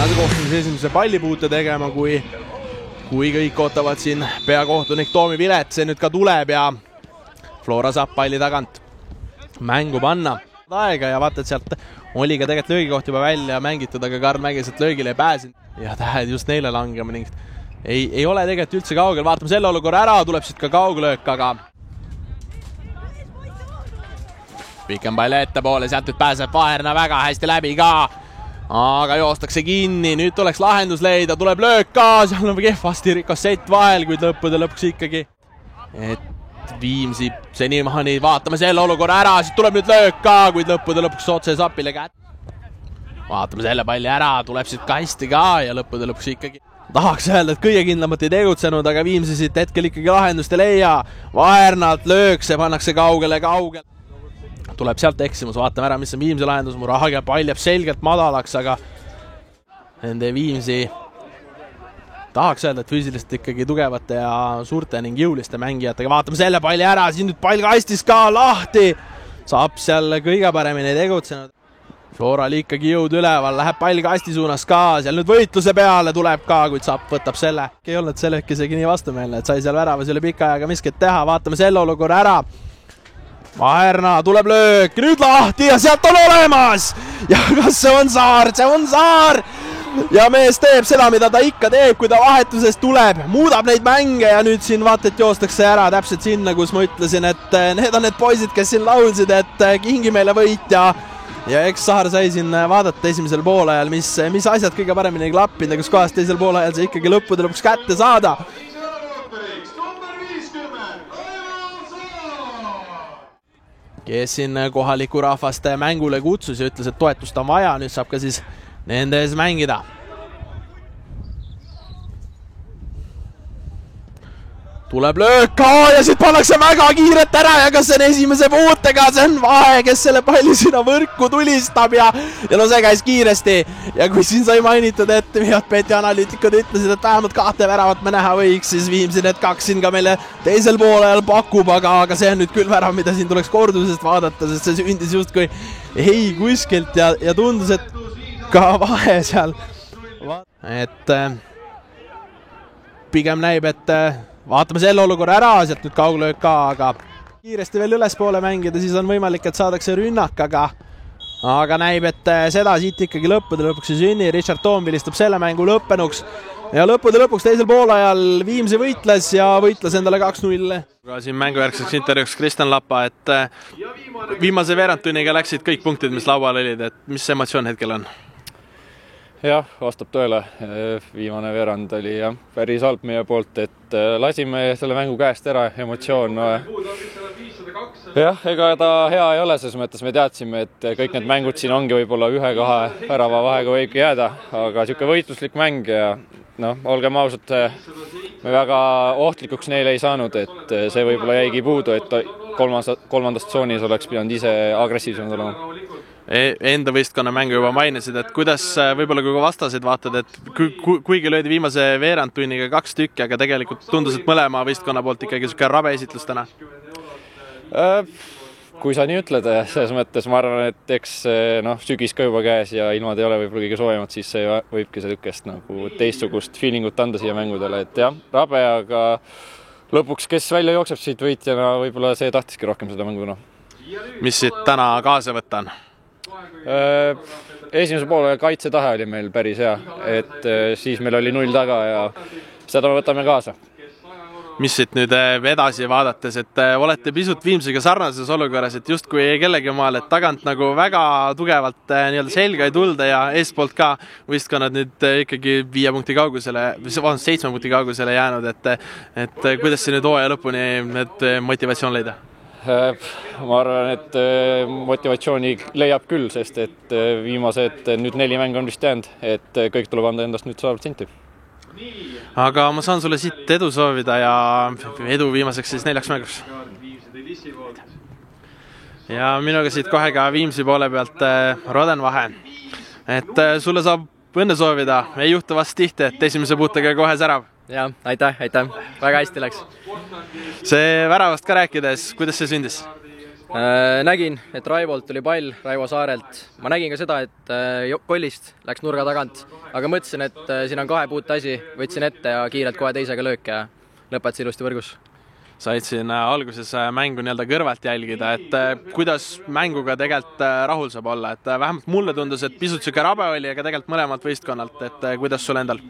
tänase kohtumise esimese pallipuute tegema, kui kõik ootavad siin peakohtunik Toomi Vilet. See nüüd ka tuleb ja Flora saab palli tagant mängu panna aega ja vaata, et sealt oli ka tegelikult löögikoht juba välja mängitud, aga Karl Mägi sealt löögile ei pääsinud ja tähed just neile langema ning ei ole tegelikult üldse kaugel. Vaatame selle olukorra ära, tuleb siit ka kauglöök, aga pikem pall ettepoole, sealt nüüd pääseb Vaherna väga hästi läbi ka, aga joostakse kinni, nüüd tuleks lahendus leida, tuleb löök ka, seal on kehvasti Rikossett vahel, kuid lõppude lõpuks ikkagi. Et Viimsi senimaani vaatame selle olukorra ära, siit tuleb nüüd löök ka, kuid lõppude lõpuks otse Sapile kätt. Vaatame selle palli ära, tuleb siit ka hästi ka ja lõppude lõpuks ikkagi. Tahaks öelda, et kõige kindlamalt ei tegutsenud, aga Viimsi siit hetkel ikkagi lahendust ei leia. Vahernalt löök, see pannakse kaugele. Tuleb sealt eksimus, vaatame ära, mis on Viimsi lahendus. Murahage pall jääb selgelt madalaks, aga nende Viimsi tahaks öelda, et füüsiliselt ikkagi tugevate ja suurte ning jõuliste mängijatega. Vaatame selle palli ära, siin nüüd pall kastis ka lahti. Saab seal kõige paremini tegutsenud. Floral ikkagi jõud üleval, läheb pall kasti suunas ka, seal nüüd võitluse peale tuleb ka, kuid Sapp võtab selle. Ei olnud selleks isegi nii vastumeelne, et sai seal väravas üle pika ajaga miskit teha. Vaatame selle olukorra ära. Vaherna tuleb löök, nüüd lahti ja sealt on olemas. Ja kas see on Saar? See on Saar! Ja mees teeb seda, mida ta ikka teeb, kui ta vahetusest tuleb. Muudab neid mänge ja nüüd siin vaata, et joostakse ära täpselt sinna, kus ma ütlesin, et need on need poisid, kes siin laulsid, et kingi meile võit ja eks Saar sai siin vaadata esimesel poolajal, mis asjad kõige paremini ei klappinud ja kus kohast teisel poolajal see ikkagi lõppude lõpuks kätte saada. Kes siin kohaliku rahvaste mängule kutsus ja ütles, et toetust on vaja, nüüd saab ka siis nende ees mängida. Tuleb löök ka ja siit pannakse väga kiiret ära ja kas see on esimese puutega, see on Vahe, kes selle palli sinna võrku tulistab ja no see käis kiiresti. Ja kui siin sai mainitud, et Peti analüütikud ütlesid, et vähemalt 2 väravat me näha võiks, siis Viimsi need 2 siin ka meile teisel poolel pakub, aga see on nüüd küll värav, mida siin tuleks kordusest vaadata, sest see sündis justkui kuskilt ja tundus, et ka Vahe seal. Et pigem näib, et vaatame selle olukorra ära, sealt nüüd kauglöök ka, aga kiiresti veel ülespoole mängida, siis on võimalik, et saadakse rünnak, aga näib, et seda siit ikkagi lõppude lõpuks ei sünni. Richard Toom vilistab selle mängu lõppenuks ja lõppude lõpuks teisel poolajal Viimsi võitles endale 2-0. Siin mängujärgseks intervjuuks Kristjan Lapa, et viimase veerandtunniga läksid kõik punktid, mis laual olid, et mis emotsioon hetkel on? Jah, vastab tõele. Viimane veerand oli päris halb meie poolt, et lasime selle mängu käest ära, emotsioon. Jah, ega ta hea ei ole, selles mõttes me teadsime, et kõik need mängud siin ongi võib-olla 1-2 värava vahega võibki jääda, aga siuke võitluslik mäng ja olgem ausad, me väga ohtlikuks neile ei saanud, et see võib-olla jäigi puudu, et kolmandas tsoonis oleks pidanud ise agressiivsemad olema. Enda võistkonna mängu juba mainisid, et kuidas võib-olla kui vastasid vaatad, et kuigi löödi viimase veerandtunniga 2 tükki, aga tegelikult tundus, et mõlema võistkonna poolt ikkagi siuke rabe esitlus täna? Kui sa nii ütled, selles mõttes ma arvan, et eks sügis ka juba käes ja ilmad ei ole võib-olla kõige soojemad, siis see võibki sellist teistsugust feelingut anda siia mängudele, et jah, rabe, aga lõpuks, kes välja jookseb siit võitjana, võib-olla see tahtiski rohkem seda mängu. Mis siit täna kaasa võtta on? Esimese poole kaitsetahe oli meil päris hea, et siis meil oli 0 taga ja seda võtame kaasa. Mis siit nüüd edasi vaadates, et olete pisut Viimsiga sarnases olukorras, et justkui kellegi maal, et tagant nagu väga tugevalt selga ei tulda ja eespoolt ka võistkonnad nüüd ikkagi 5 punkti kaugusele, 7 punkti kaugusele jäänud, et kuidas see nüüd hooaja lõpuni motivatsioon leida? Ma arvan, et motivatsiooni leiab küll, sest et viimased nüüd 4 mängu on vist jäänud, et kõik tuleb anda endast nüüd 100%. Aga ma saan sulle siit edu soovida ja edu viimaseks siis 4 mänguks. Ja minuga siit kohe ka Viimsi poole pealt Roden Vahe. Et sulle saab õnne soovida, ei juhtu vast tihti, et esimese puutega kohe särav. Ja, aitäh, väga hästi läks. See väravast ka rääkides, kuidas see sündis? Nägin, et Raivolt tuli pall, Raivo Saarelt. Ma nägin ka seda, et Kollist läks nurga tagant, aga mõtlesin, et siin on 2 puute asi, võtsin ette ja kiirelt kohe teisega löök ja lõpetasin ilusti võrgus. Said siin alguses mängu nii-öelda kõrvalt jälgida, et kuidas mänguga tegelikult rahul saab olla, et vähemalt mulle tundus, et pisut siuke rabe oli, aga tegelikult mõlemalt võistkonnalt, et kuidas sul endal?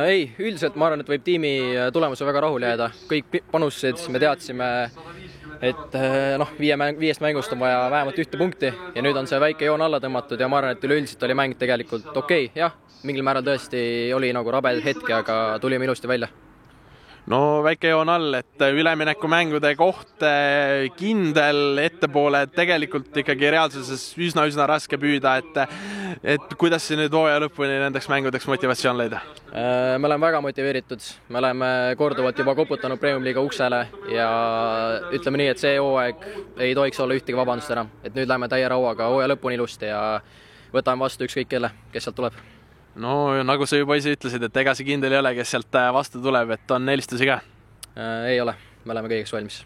Ei, üldiselt ma arvan, et võib tiimi tulemuse väga rahul jääda. Kõik panusid, me teadsime, et 5 mängust on vaja vähemalt 1 punkti ja nüüd on see väike joon alla tõmmatud ja ma arvan, et üleüldiselt oli mäng tegelikult okei. Jah, mingil määral tõesti oli nagu rabe hetke, aga tulime ilusti välja. No väike joon all, et üleminekumängude koht kindel ettepoole, et tegelikult ikkagi reaalsuses üsna raske püüda, et kuidas see nüüd hooaja lõpuni nendeks mängudeks motivatsioon leida? Me oleme väga motiveeritud, me oleme korduvalt juba koputanud Premium-liiga uksele ja ütleme nii, et see hooaeg ei tohiks olla ühtegi vabandust enam, et nüüd läheme täie rauaga hooaja lõpuni ilusti ja võtame vastu ükskõik kelle, kes sealt tuleb. No nagu sa juba ise ütlesid, et ega see kindel ei ole, kes sealt vastu tuleb, et on helistusi ka? Ei ole, me oleme kõigeks valmis.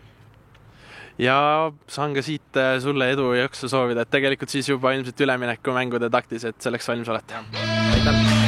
Ja saan ka siit sulle edu ja jaksu soovida, et tegelikult siis juba ilmselt ülemineku mängude taktis, et selleks valmis olete. Aitäh!